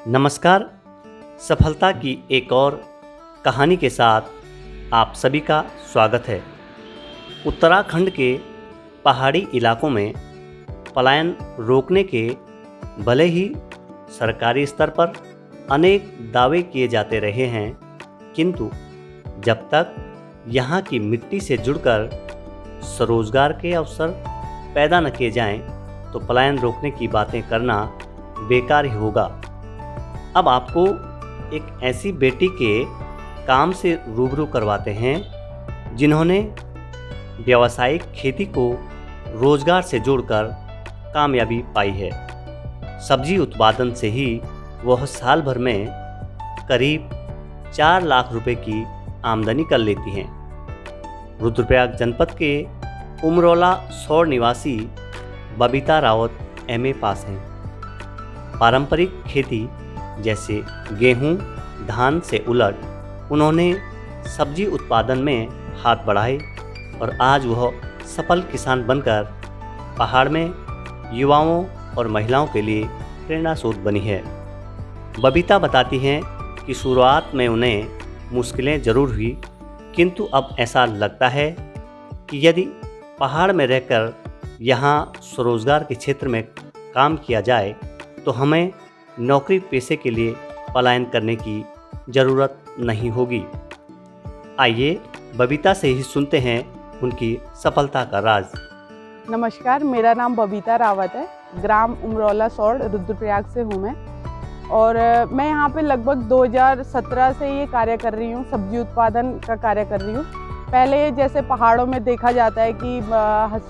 नमस्कार। सफलता की एक और कहानी के साथ आप सभी का स्वागत है। उत्तराखंड के पहाड़ी इलाकों में पलायन रोकने के भले ही सरकारी स्तर पर अनेक दावे किए जाते रहे हैं, किंतु जब तक यहाँ की मिट्टी से जुड़कर स्वरोजगार के अवसर पैदा न किए जाएं, तो पलायन रोकने की बातें करना बेकार ही होगा। अब आपको एक ऐसी बेटी के काम से रूबरू करवाते हैं जिन्होंने व्यावसायिक खेती को रोजगार से जोड़कर कामयाबी पाई है। सब्जी उत्पादन से ही वह साल भर में करीब 4 लाख रुपए की आमदनी कर लेती हैं। रुद्रप्रयाग जनपद के उमरोला सौड़ निवासी बबीता रावत MA पास हैं। पारंपरिक खेती जैसे गेहूं, धान से उलट उन्होंने सब्जी उत्पादन में हाथ बढ़ाए और आज वह सफल किसान बनकर पहाड़ में युवाओं और महिलाओं के लिए प्रेरणा स्रोत बनी है। बबीता बताती हैं कि शुरुआत में उन्हें मुश्किलें जरूर हुई, किंतु अब ऐसा लगता है कि यदि पहाड़ में रहकर यहाँ स्वरोजगार के क्षेत्र में काम किया जाए तो हमें नौकरी पेशे के लिए पलायन करने की ज़रूरत नहीं होगी। आइए बबीता से ही सुनते हैं उनकी सफलता का राज। नमस्कार, मेरा नाम बबीता रावत है। ग्राम उमरोला सौड़ रुद्रप्रयाग से हूँ मैं, और मैं यहाँ पे लगभग 2017 से ये कार्य कर रही हूँ, सब्जी उत्पादन का कार्य कर रही हूँ। पहले जैसे पहाड़ों में देखा जाता है कि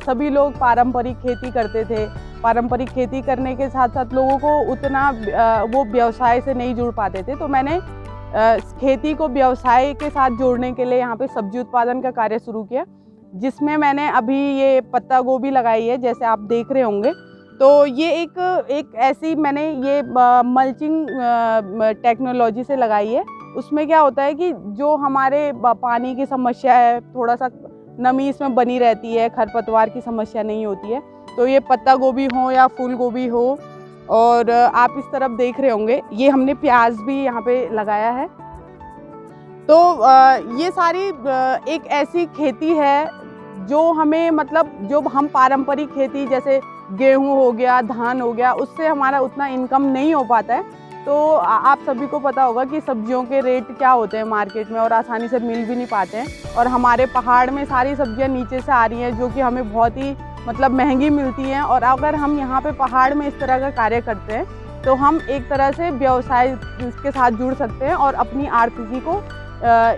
सभी लोग पारंपरिक खेती करते थे। पारंपरिक खेती करने के साथ साथ लोगों को उतना वो व्यवसाय से नहीं जुड़ पाते थे, तो मैंने खेती को व्यवसाय के साथ जोड़ने के लिए यहाँ पे सब्जी उत्पादन का कार्य शुरू किया, जिसमें मैंने अभी ये पत्ता गोभी लगाई है, जैसे आप देख रहे होंगे। तो ये एक ऐसी मैंने ये मल्चिंग टेक्नोलॉजी से लगाई है। उसमें क्या होता है कि जो हमारे पानी की समस्या है, थोड़ा सा नमी इसमें बनी रहती है, खरपतवार की समस्या नहीं होती है। तो ये पत्ता गोभी हो या फूल गोभी हो, और आप इस तरफ देख रहे होंगे ये हमने प्याज भी यहाँ पे लगाया है। तो ये सारी एक ऐसी खेती है जो हमें मतलब जो हम पारंपरिक खेती जैसे गेहूं हो गया, धान हो गया, उससे हमारा उतना इनकम नहीं हो पाता है। तो आप सभी को पता होगा कि सब्जियों के रेट क्या होते हैं मार्केट में, और आसानी से मिल भी नहीं पाते हैं। और हमारे पहाड़ में सारी सब्जियां नीचे से आ रही हैं, जो कि हमें बहुत ही मतलब महंगी मिलती हैं। और अगर हम यहाँ पे पहाड़ में इस तरह का कार्य करते हैं तो हम एक तरह से व्यवसाय के साथ जुड़ सकते हैं और अपनी आर्थिकी को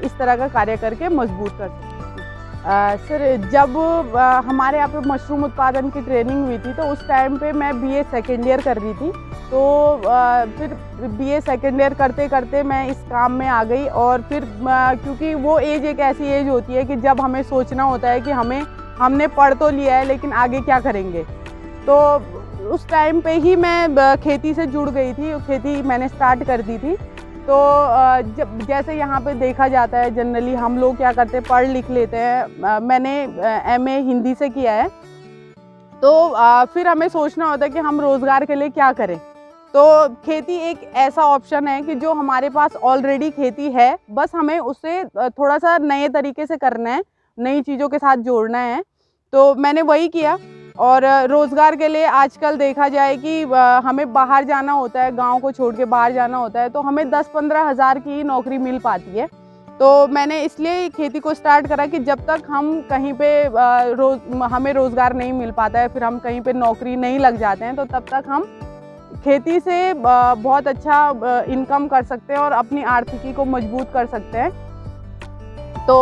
इस तरह का कार्य करके मजबूत कर सकते हैं। सर, जब हमारे यहाँ पे मशरूम उत्पादन की ट्रेनिंग हुई थी, तो उस टाइम पे मैं BA सेकेंड ईयर कर रही थी। तो फिर BA सेकेंड ईयर करते करते मैं इस काम में आ गई। और फिर क्योंकि वो एज एक ऐसी एज होती है कि जब हमें सोचना होता है कि हमने पढ़ तो लिया है, लेकिन आगे क्या करेंगे। तो उस टाइम पे ही मैं खेती से जुड़ गई थी, खेती मैंने स्टार्ट कर दी थी। तो जब जैसे यहाँ पे देखा जाता है, जनरली हम लोग क्या करते हैं, पढ़ लिख लेते हैं। मैंने MA हिंदी से किया है। तो फिर हमें सोचना होता है कि हम रोज़गार के लिए क्या करें। तो खेती एक ऐसा ऑप्शन है कि जो हमारे पास ऑलरेडी खेती है, बस हमें उसे थोड़ा सा नए तरीके से करना है, नई चीज़ों के साथ जोड़ना है। तो मैंने वही किया। और रोज़गार के लिए आजकल देखा जाए कि हमें बाहर जाना होता है, गांव को छोड़ के बाहर जाना होता है, तो हमें 10-15 हज़ार की नौकरी मिल पाती है। तो मैंने इसलिए खेती को स्टार्ट करा कि जब तक हम कहीं पे हमें रोज़गार नहीं मिल पाता है, फिर हम कहीं पे नौकरी नहीं लग जाते हैं, तो तब तक हम खेती से बहुत अच्छा इनकम कर सकते हैं और अपनी आर्थिकी को मजबूत कर सकते हैं। तो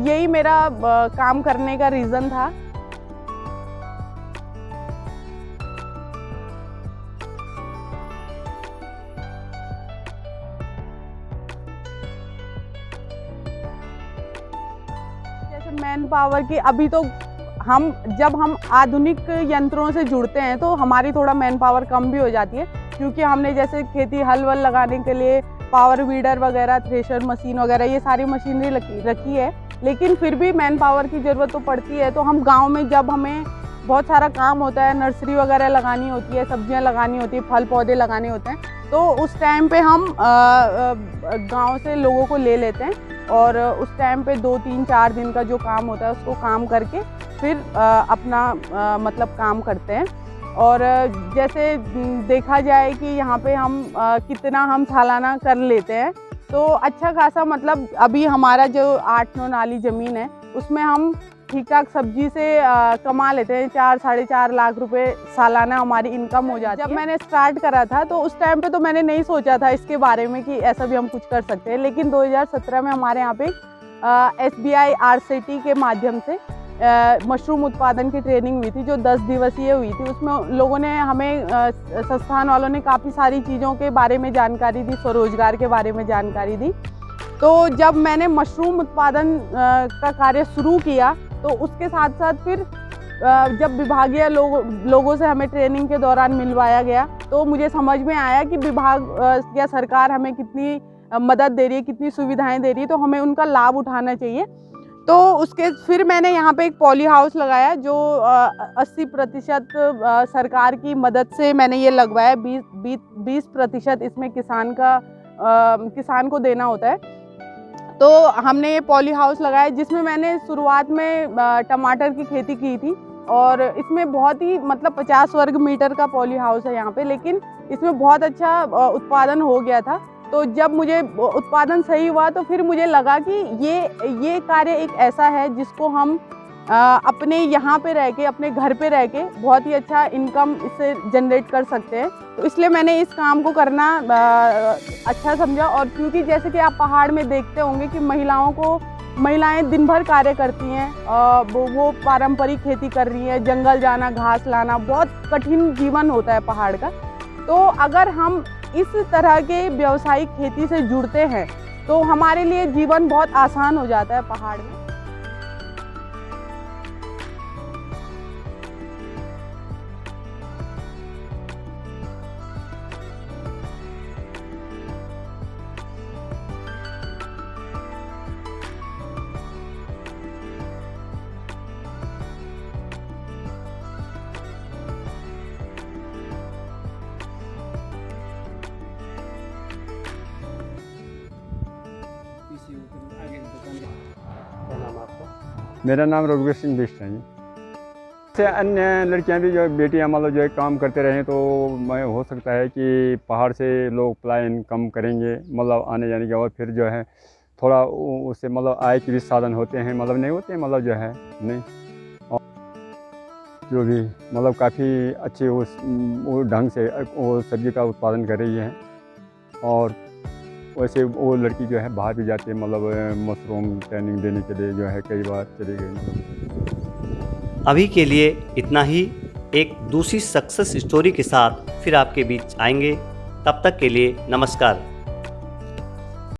यही मेरा काम करने का रीज़न था। जैसे मैन पावर की अभी तो जब हम आधुनिक यंत्रों से जुड़ते हैं तो हमारी थोड़ा मैन पावर कम भी हो जाती है, क्योंकि हमने जैसे खेती हल वल लगाने के लिए पावर वीडर वगैरह, थ्रेशर मशीन वगैरह, ये सारी मशीनरी रखी है। लेकिन फिर भी मैन पावर की ज़रूरत तो पड़ती है। तो हम गांव में जब हमें बहुत सारा काम होता है, नर्सरी वगैरह लगानी होती है, सब्जियां लगानी होती है, फल पौधे लगाने होते हैं। तो उस टाइम पे हम गांव से लोगों को ले लेते हैं और उस टाइम पे 2-3-4 दिन का जो काम होता है उसको काम करके फिर अपना मतलब काम करते हैं। और जैसे देखा जाए कि यहाँ पे हम कितना हम सालाना कर लेते हैं, तो अच्छा खासा मतलब अभी हमारा जो 8-9 नाली ज़मीन है उसमें हम ठीक ठाक सब्जी से कमा लेते हैं। 4-4.5 लाख रुपए सालाना हमारी इनकम हो जाती है। जब मैंने स्टार्ट करा था तो उस टाइम पे तो मैंने नहीं सोचा था इसके बारे में कि ऐसा भी हम कुछ कर सकते हैं, लेकिन 2017 में हमारे यहाँ पे SBI RCT के माध्यम से मशरूम उत्पादन की ट्रेनिंग हुई थी, जो 10 दिवसीय हुई थी। उसमें लोगों ने हमें संस्थान वालों ने काफ़ी सारी चीज़ों के बारे में जानकारी दी, स्वरोजगार के बारे में जानकारी दी। तो जब मैंने मशरूम उत्पादन का कार्य शुरू किया तो उसके साथ साथ फिर जब विभागीय लोगों से हमें ट्रेनिंग के दौरान मिलवाया गया तो मुझे समझ में आया कि विभाग या सरकार हमें कितनी मदद दे रही है, कितनी सुविधाएं दे रही है, तो हमें उनका लाभ उठाना चाहिए। तो उसके फिर मैंने यहाँ पे एक पॉली हाउस लगाया जो 80% सरकार की मदद से मैंने ये लगवाया। 20% इसमें किसान को देना होता है। तो हमने ये पॉली हाउस लगाया जिसमें मैंने शुरुआत में टमाटर की खेती की थी और इसमें बहुत ही मतलब 50 वर्ग मीटर का पॉली हाउस है यहाँ पे, लेकिन इसमें बहुत अच्छा उत्पादन हो गया था। तो जब मुझे उत्पादन सही हुआ तो फिर मुझे लगा कि ये कार्य एक ऐसा है जिसको हम अपने यहाँ पे रह के, अपने घर पे रह के बहुत ही अच्छा इनकम इससे जनरेट कर सकते हैं। तो इसलिए मैंने इस काम को करना अच्छा समझा। और क्योंकि जैसे कि आप पहाड़ में देखते होंगे कि महिलाएं दिन भर कार्य करती हैं, वो पारंपरिक खेती कर रही हैं, जंगल जाना, घास लाना, बहुत कठिन जीवन होता है पहाड़ का। तो अगर हम इस तरह के व्यावसायिक खेती से जुड़ते हैं तो हमारे लिए जीवन बहुत आसान हो जाता है पहाड़ में। क्या नाम है आपका? मेरा नाम रघुवीर सिंह बिष्ट है जी। से अन्य लड़कियां भी जो बेटियां मतलब जो है काम करते रहें तो मैं हो सकता है कि पहाड़ से लोग पलायन कम करेंगे, मतलब आने जाने के, और फिर जो है थोड़ा उससे मतलब आय के भी साधन होते हैं, मतलब नहीं होते मतलब जो है नहीं, और जो भी मतलब काफ़ी अच्छे वो ढंग से वो सब्जी का उत्पादन कर रही है। और वैसे वो लड़की जो है बाहर भी जाती है, मतलब मशरूम ट्रेनिंग देने के लिए जो है कई बार चली गई मतलब। अभी के लिए इतना ही। एक दूसरी सक्सेस स्टोरी के साथ फिर आपके बीच आएंगे। तब तक के लिए नमस्कार।